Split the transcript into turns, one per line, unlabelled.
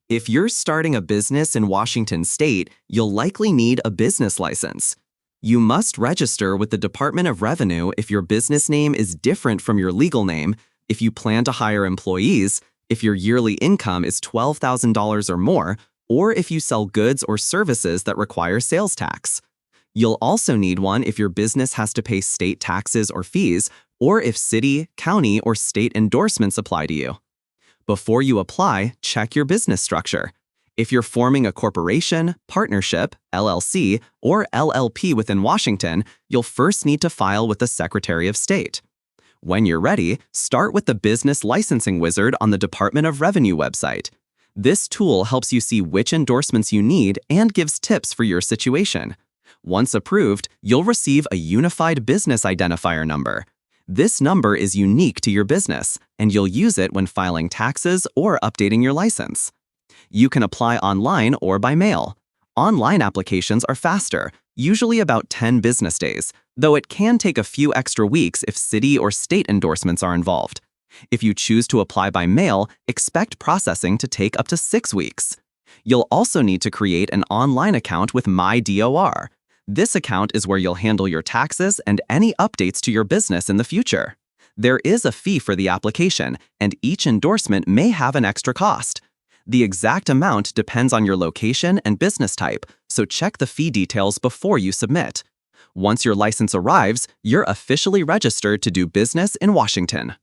If you're starting a business in Washington state, you'll likely need a business license. You must register with the Department of Revenue if your business name is different from your legal name, if you plan to hire employees, if your yearly income is $12,000 or more, or if you sell goods or services that require sales tax. You'll also need one if your business has to pay state taxes or fees, or if city, county, or state endorsements apply to you. Before you apply, check your business structure. If you're forming a corporation, partnership, LLC, or LLP within Washington, you'll first need to file with the Secretary of State. When you're ready, start with the Business Licensing Wizard on the Department of Revenue website. This tool helps you see which endorsements you need and gives tips for your situation. Once approved, you'll receive a Unified Business Identifier number. This number is unique to your business, and you'll use it when filing taxes or updating your license. You can apply online or by mail. Online applications are faster, usually about 10 business days, though it can take a few extra weeks if city or state endorsements are involved. If you choose to apply by mail, expect processing to take up to 6 weeks. You'll also need to create an online account with MyDOR. This account is where you'll handle your taxes and any updates to your business in the future. There is a fee for the application, and each endorsement may have an extra cost. The exact amount depends on your location and business type, so check the fee details before you submit. Once your license arrives, you're officially registered to do business in Washington.